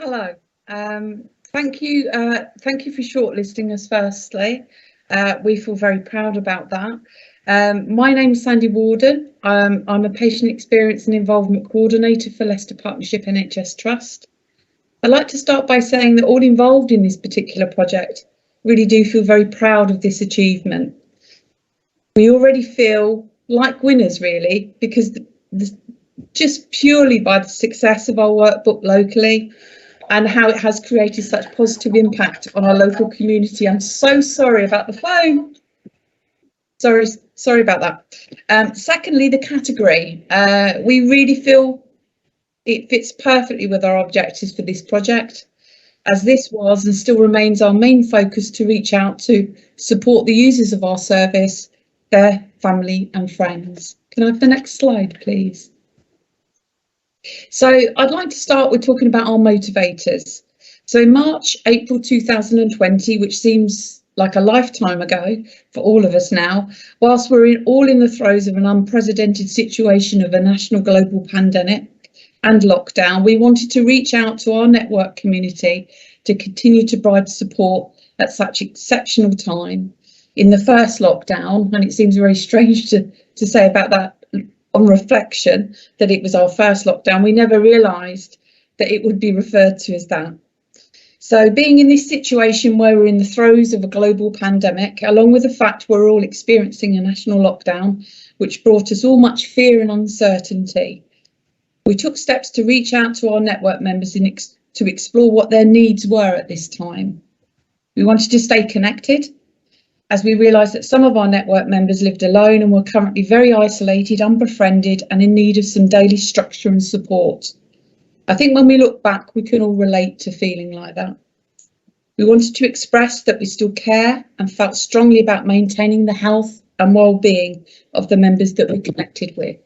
Hello. Thank you for shortlisting us firstly. We feel very proud about that. My name is Sandy Warden. I'm a Patient Experience and Involvement Coordinator for Leicester Partnership NHS Trust. I'd like to start by saying that all involved in this particular project really do feel very proud of this achievement. We already feel like winners really, because just purely by the success of our workbook locally and how it has created such positive impact on our local community. I'm so sorry about the phone. Sorry about that. Secondly, the category. We really feel it fits perfectly with our objectives for this project, as this was and still remains our main focus to reach out to support the users of our service, their family and friends. Can I have the next slide, please? So I'd like to start with talking about our motivators. So in April 2020, which seems like a lifetime ago for all of us now, whilst we're all in the throes of an unprecedented situation of a national global pandemic and lockdown, we wanted to reach out to our network community to continue to provide support at such exceptional time. In the first lockdown, and it seems very strange to say about that on reflection, that it was our first lockdown, we never realised that it would be referred to as that. So being in this situation where we're in the throes of a global pandemic, along with the fact we're all experiencing a national lockdown, which brought us all much fear and uncertainty, we took steps to reach out to our network members to explore what their needs were at this time. We wanted to stay connected, as we realised that some of our network members lived alone and were currently very isolated, unbefriended and in need of some daily structure and support. I think when we look back, we can all relate to feeling like that. We wanted to express that we still care and felt strongly about maintaining the health and well-being of the members that we connected with.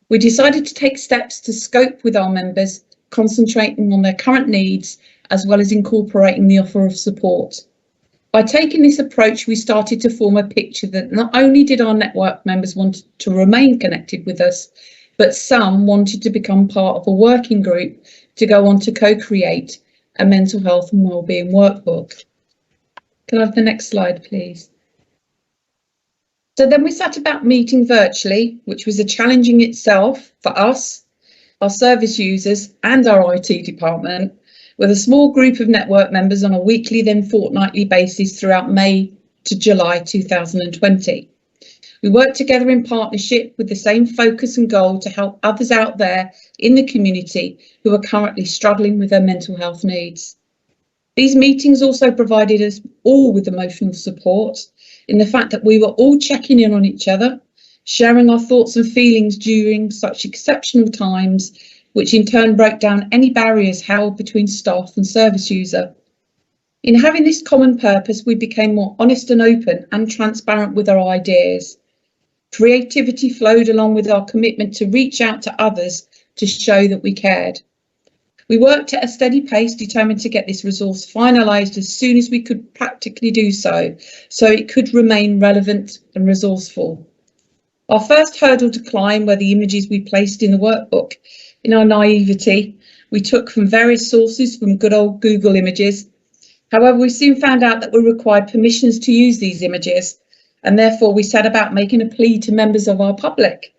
We decided to take steps to scope with our members, concentrating on their current needs, as well as incorporating the offer of support. By taking this approach, we started to form a picture that not only did our network members want to remain connected with us, but some wanted to become part of a working group to go on to co-create a mental health and wellbeing workbook. Can I have the next slide, please? So then we set about meeting virtually, which was a challenge in itself for us, our service users and our IT department, with a small group of network members on a weekly then fortnightly basis throughout May to July 2020. We worked together in partnership with the same focus and goal to help others out there in the community who are currently struggling with their mental health needs. These meetings also provided us all with emotional support in the fact that we were all checking in on each other, sharing our thoughts and feelings during such exceptional times, which in turn broke down any barriers held between staff and service user. In having this common purpose, we became more honest and open and transparent with our ideas. Creativity flowed along with our commitment to reach out to others to show that we cared. We worked at a steady pace, determined to get this resource finalised as soon as we could practically do so it could remain relevant and resourceful. Our first hurdle to climb were the images we placed in the workbook. In our naivety, we took from various sources from good old Google Images. However, we soon found out that we required permissions to use these images, and therefore we set about making a plea to members of our public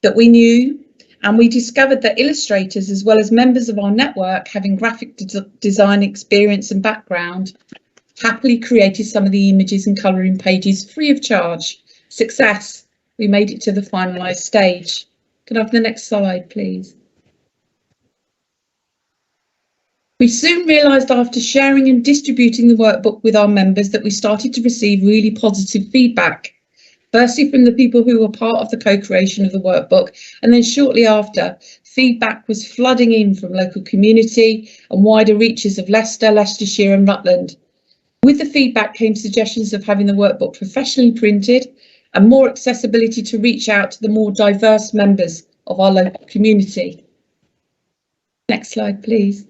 that we knew, and we discovered that illustrators, as well as members of our network having graphic design experience and background, happily created some of the images and colouring pages free of charge. Success! We made it to the finalised stage. Can I have the next slide, please? We soon realised after sharing and distributing the workbook with our members that we started to receive really positive feedback. Firstly, from the people who were part of the co-creation of the workbook, and then shortly after, feedback was flooding in from local community and wider reaches of Leicester, Leicestershire and Rutland. With the feedback came suggestions of having the workbook professionally printed and more accessibility to reach out to the more diverse members of our local community. Next slide, please.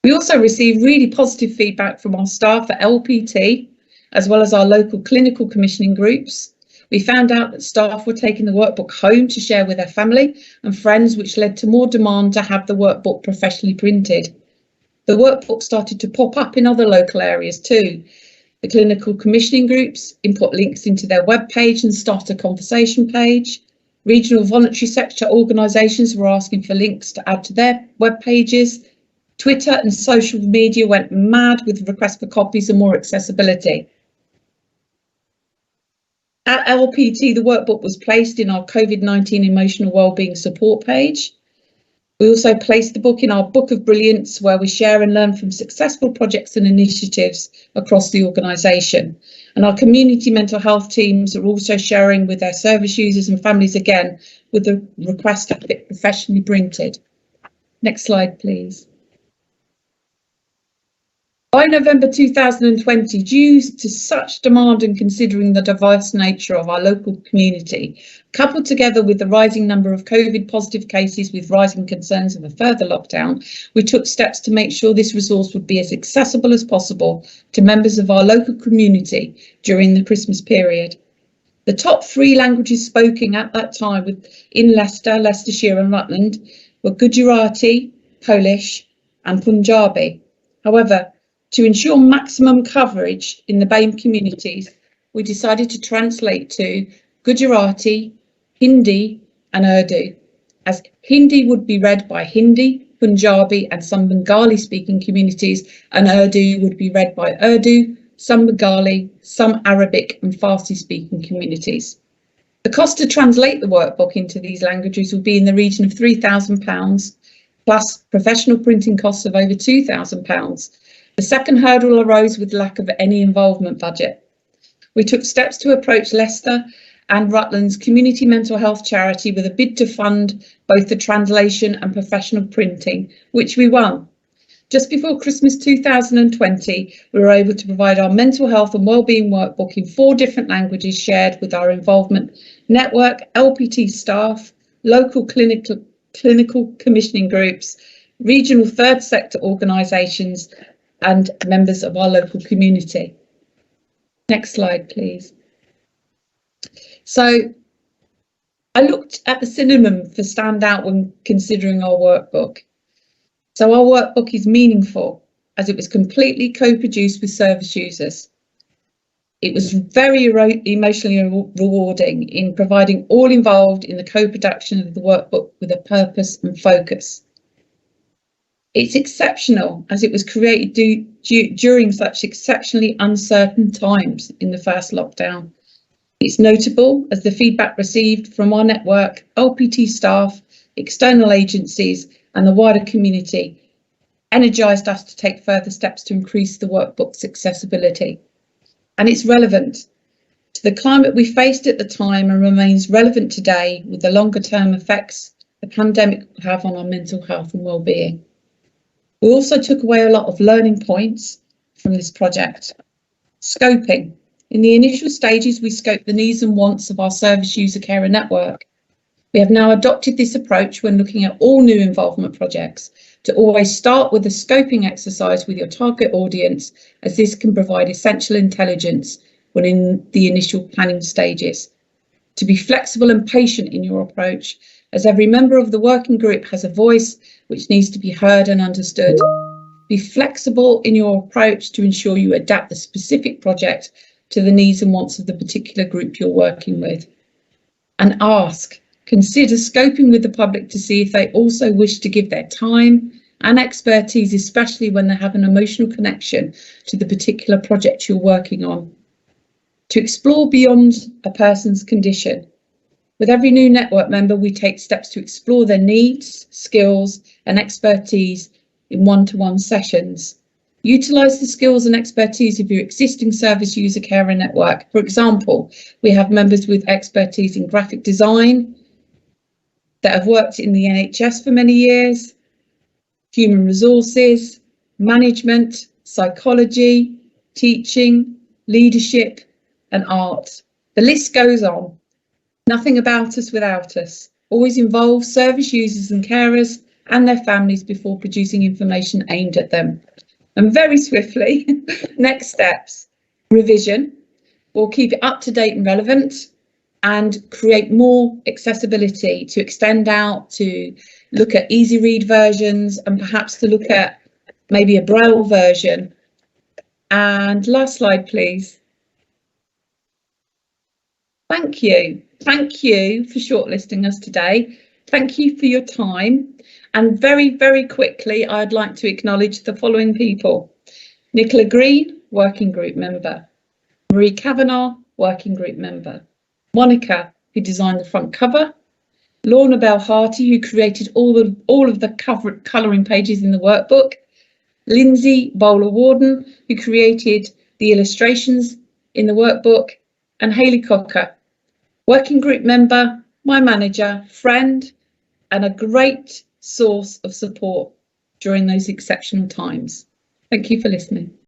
We also received really positive feedback from our staff at LPT, as well as our local clinical commissioning groups, We found out that staff were taking the workbook home to share with their family and friends, which led to more demand to have the workbook professionally printed. The workbook started to pop up in other local areas too. The clinical commissioning groups input links into their webpage and start a conversation page. Regional voluntary sector organisations were asking for links to add to their web pages. Twitter and social media went mad with requests for copies and more accessibility. At LPT, the workbook was placed in our COVID-19 emotional wellbeing support page. We also placed the book in our Book of Brilliance, where we share and learn from successful projects and initiatives across the organisation. And our community mental health teams are also sharing with their service users and families again with the request to have it professionally printed. Next slide, please. By November 2020, due to such demand and considering the diverse nature of our local community, coupled together with the rising number of COVID positive cases with rising concerns of a further lockdown, we took steps to make sure this resource would be as accessible as possible to members of our local community during the Christmas period. The top 3 languages spoken at that time in Leicester, Leicestershire and Rutland were Gujarati, Polish and Punjabi. However, to ensure maximum coverage in the BAME communities, we decided to translate to Gujarati, Hindi and Urdu, as Hindi would be read by Hindi, Punjabi and some Bengali speaking communities, and Urdu would be read by Urdu, some Bengali, some Arabic and Farsi speaking communities. The cost to translate the workbook into these languages would be in the region of £3,000 plus professional printing costs of over £2,000. The second hurdle arose with lack of any involvement budget. We took steps to approach Leicester and Rutland's community mental health charity with a bid to fund both the translation and professional printing, which we won. Just before Christmas 2020, we were able to provide our mental health and wellbeing workbook in 4 different languages shared with our involvement network, LPT staff, local clinical commissioning groups, regional third sector organisations, and members of our local community. Next slide, please. So I looked at the synonym for stand out when considering our workbook. So our workbook is meaningful as it was completely co-produced with service users. It was very emotionally rewarding in providing all involved in the co-production of the workbook with a purpose and focus. It's exceptional as it was created during such exceptionally uncertain times in the first lockdown. It's notable as the feedback received from our network, LPT staff, external agencies and the wider community energised us to take further steps to increase the workbook's accessibility. And it's relevant to the climate we faced at the time and remains relevant today with the longer term effects the pandemic will have on our mental health and wellbeing. We also took away a lot of learning points from this project. Scoping. In the initial stages, we scoped the needs and wants of our service user carer network. We have now adopted this approach when looking at all new involvement projects to always start with a scoping exercise with your target audience, as this can provide essential intelligence when in the initial planning stages. To be flexible and patient in your approach, as every member of the working group has a voice which needs to be heard and understood. Be flexible in your approach to ensure you adapt the specific project to the needs and wants of the particular group you're working with. And ask, consider scoping with the public to see if they also wish to give their time and expertise, especially when they have an emotional connection to the particular project you're working on. To explore beyond a person's condition. With every new network member, we take steps to explore their needs, skills and expertise in one-to-one sessions. Utilise the skills and expertise of your existing service user carer network. For example, we have members with expertise in graphic design that have worked in the NHS for many years, human resources, management, psychology, teaching, leadership and art. The list goes on. Nothing about us without us. Always involve service users and carers and their families before producing information aimed at them. And very swiftly, next steps. Revision. We'll keep it up to date and relevant. and create more accessibility, to extend out, to look at easy read versions, and perhaps to look at maybe a Braille version. And last slide, please. Thank you. Thank you for shortlisting us today. Thank you for your time. And very, very quickly, I'd like to acknowledge the following people. Nicola Green, Working Group Member. Marie Kavanagh, Working Group Member. Monica, who designed the front cover. Lorna Bell Harty, who created all of the colouring pages in the workbook. Lindsay Bowler-Warden, who created the illustrations in the workbook. And Hayley Cocker, Working Group Member, my manager, friend, and a great source of support during those exceptional times. Thank you for listening.